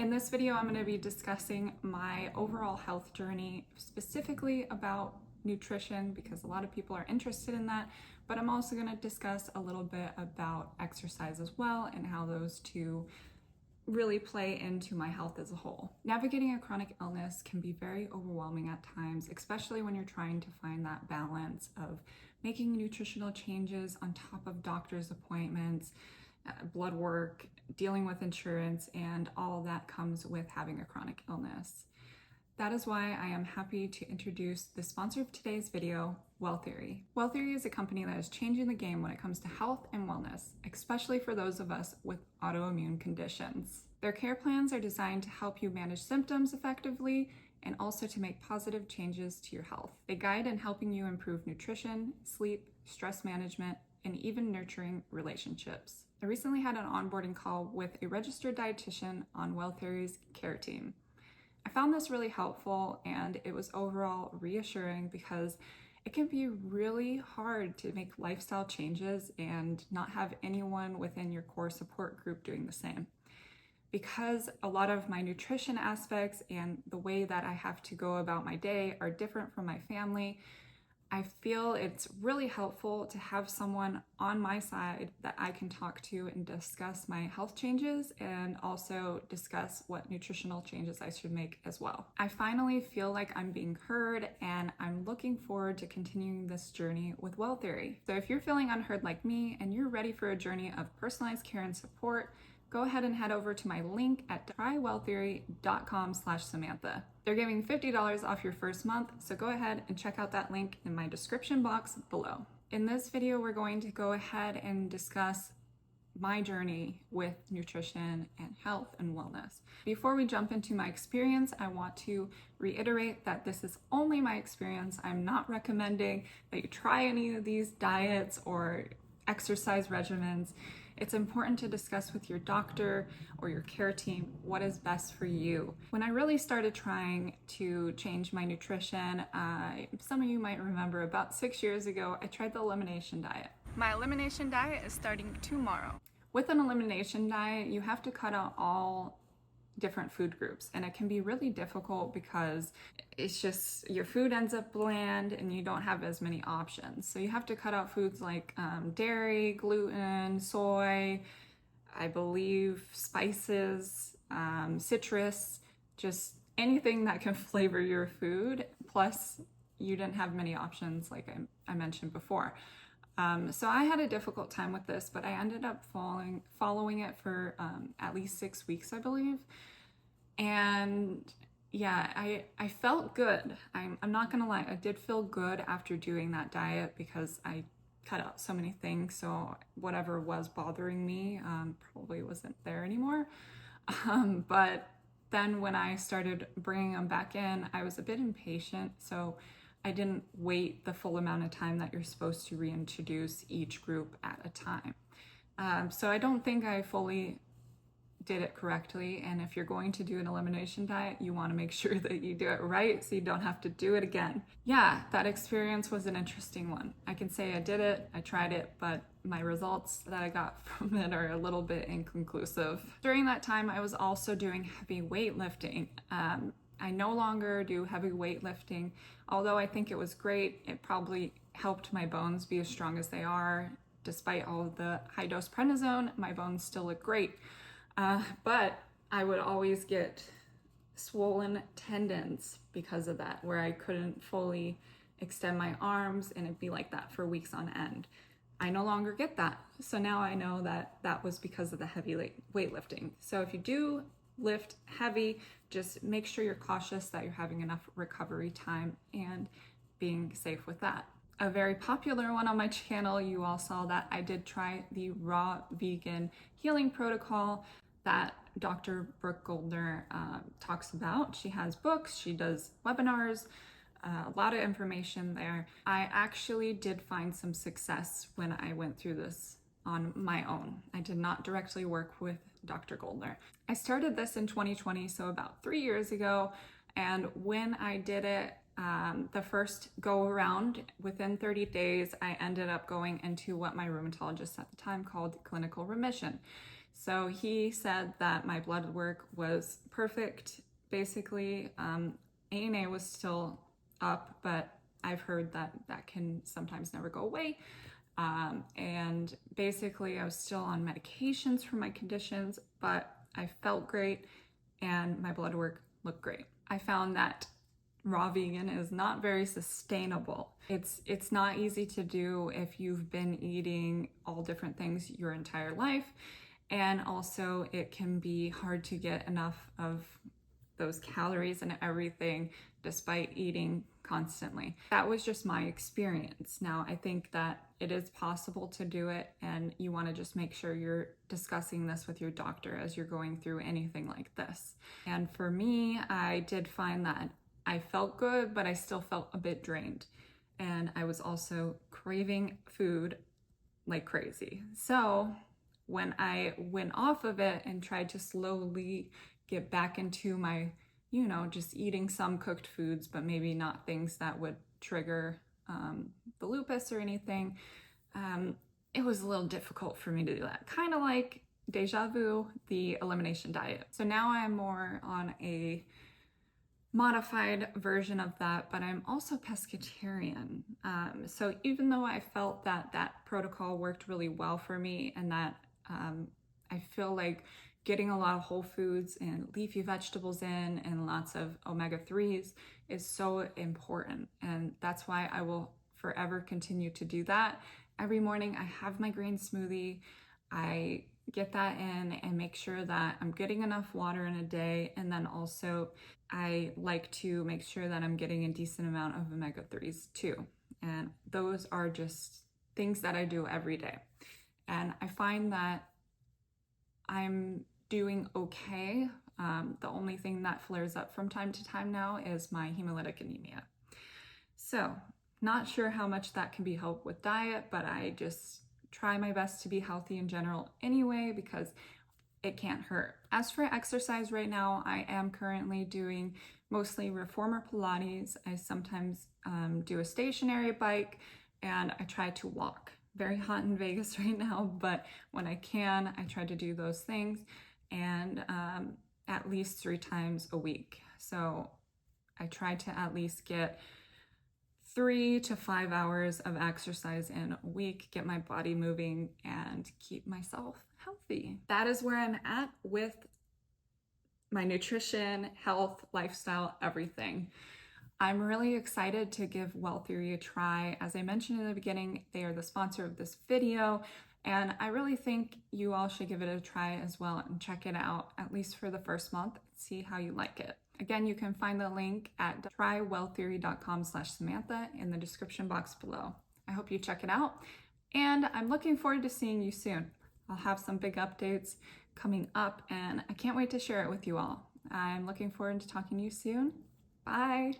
In this video, I'm going to be discussing my overall health journey, specifically about nutrition, because a lot of people are interested in that, but I'm also going to discuss a little bit about exercise as well and how those two really play into my health as a whole. Navigating a chronic illness can be very overwhelming at times, especially when you're trying to find that balance of making nutritional changes on top of doctor's appointments, blood work, dealing with insurance, and all that comes with having a chronic illness. That is why I am happy to introduce the sponsor of today's video, Well Theory. Well Theory is a company that is changing the game when it comes to health and wellness, especially for those of us with autoimmune conditions. Their care plans are designed to help you manage symptoms effectively and also to make positive changes to your health. They guide in helping you improve nutrition, sleep, stress management, and even nurturing relationships. I recently had an onboarding call with a registered dietitian on Well Theory's care team. I found this really helpful, and it was overall reassuring because it can be really hard to make lifestyle changes and not have anyone within your core support group doing the same. Because a lot of my nutrition aspects and the way that I have to go about my day are different from my family, I feel it's really helpful to have someone on my side that I can talk to and discuss my health changes and also discuss what nutritional changes I should make as well. I finally feel like I'm being heard, and I'm looking forward to continuing this journey with Well Theory. So if you're feeling unheard like me and you're ready for a journey of personalized care and support, go ahead and head over to my link at trywelltheory.com/Samantha. They're giving $50 off your first month, so go ahead and check out that link in my description box below. In this video, we're going to go ahead and discuss my journey with nutrition and health and wellness. Before we jump into my experience, I want to reiterate that this is only my experience. I'm not recommending that you try any of these diets or exercise regimens. It's important to discuss with your doctor or your care team what is best for you. When I really started trying to change my nutrition, some of you might remember about 6 years ago, I tried the elimination diet. My elimination diet is starting tomorrow. With an elimination diet, you have to cut out all different food groups, and it can be really difficult because it's just your food ends up bland and you don't have as many options. So you have to cut out foods like dairy, gluten, soy, I believe spices, citrus, just anything that can flavor your food. Plus you didn't have many options like I mentioned before. So I had a difficult time with this, but I ended up following it for at least 6 weeks, I believe. And yeah, I felt good. I'm not gonna lie, I did feel good after doing that diet because I cut out so many things. So whatever was bothering me probably wasn't there anymore. But then when I started bringing them back in, I was a bit impatient. So I didn't wait the full amount of time that you're supposed to reintroduce each group at a time. So I don't think I fully did it correctly. And if you're going to do an elimination diet, you want to make sure that you do it right so you don't have to do it again. Yeah, that experience was an interesting one. I can say I did it, I tried it, but my results that I got from it are a little bit inconclusive. During that time, I was also doing heavy weightlifting. I no longer do heavy weightlifting, although I think it was great. It probably helped my bones be as strong as they are. Despite all of the high dose prednisone, my bones still look great. But I would always get swollen tendons because of that, where I couldn't fully extend my arms, and it'd be like that for weeks on end. I no longer get that. So now I know that that was because of the heavy weightlifting. So if you do lift heavy, just make sure you're cautious that you're having enough recovery time and being safe with that. A very popular one on my channel, you all saw that I did try the raw vegan healing protocol that Dr. Brooke Goldner talks about. She has books, she does webinars, a lot of information there. I actually did find some success when I went through this on my own. I did not directly work with Dr. Goldner. I started this in 2020, so about 3 years ago, and when I did it, the first go around, within 30 days, I ended up going into what my rheumatologist at the time called clinical remission. So he said that my blood work was perfect. Basically, ANA was still up, but I've heard that that can sometimes never go away. And basically, I was still on medications for my conditions, but I felt great and my blood work looked great. I found that raw vegan is not very sustainable. It's not easy to do if you've been eating all different things your entire life, and also it can be hard to get enough of those calories and everything despite eating constantly. That was just my experience. Now, I think that it is possible to do it, and you want to just make sure you're discussing this with your doctor as you're going through anything like this. And for me, I did find that I felt good, but I still felt a bit drained. And I was also craving food like crazy. So when I went off of it and tried to slowly get back into my, just eating some cooked foods, but maybe not things that would trigger the lupus or anything, it was a little difficult for me to do that. Kind of like Deja Vu, the elimination diet. So now I'm more on a modified version of that, but I'm also pescatarian. So even though I felt that that protocol worked really well for me, and that I feel like getting a lot of whole foods and leafy vegetables in and lots of omega-3s is so important. And that's why I will forever continue to do that. Every morning I have my green smoothie. I get that in and make sure that I'm getting enough water in a day. And then also I like to make sure that I'm getting a decent amount of omega-3s too. And those are just things that I do every day. And I find that I'm doing okay. The only thing that flares up from time to time now is my hemolytic anemia. So, not sure how much that can be helped with diet, but I just try my best to be healthy in general anyway, because it can't hurt. As for exercise right now, I am currently doing mostly reformer Pilates. I sometimes do a stationary bike, and I try to walk. Very hot in Vegas right now, but when I can, I try to do those things, and at least 3 times a week. So I try to at least get 3 to 5 hours of exercise in a week, get my body moving, and keep myself healthy. That is where I'm at with my nutrition, health, lifestyle, everything. I'm really excited to give Well Theory a try. As I mentioned in the beginning, they are the sponsor of this video, and I really think you all should give it a try as well and check it out, at least for the first month, see how you like it. Again, you can find the link at trywelltheory.com/Samantha in the description box below. I hope you check it out, and I'm looking forward to seeing you soon. I'll have some big updates coming up, and I can't wait to share it with you all. I'm looking forward to talking to you soon. Bye!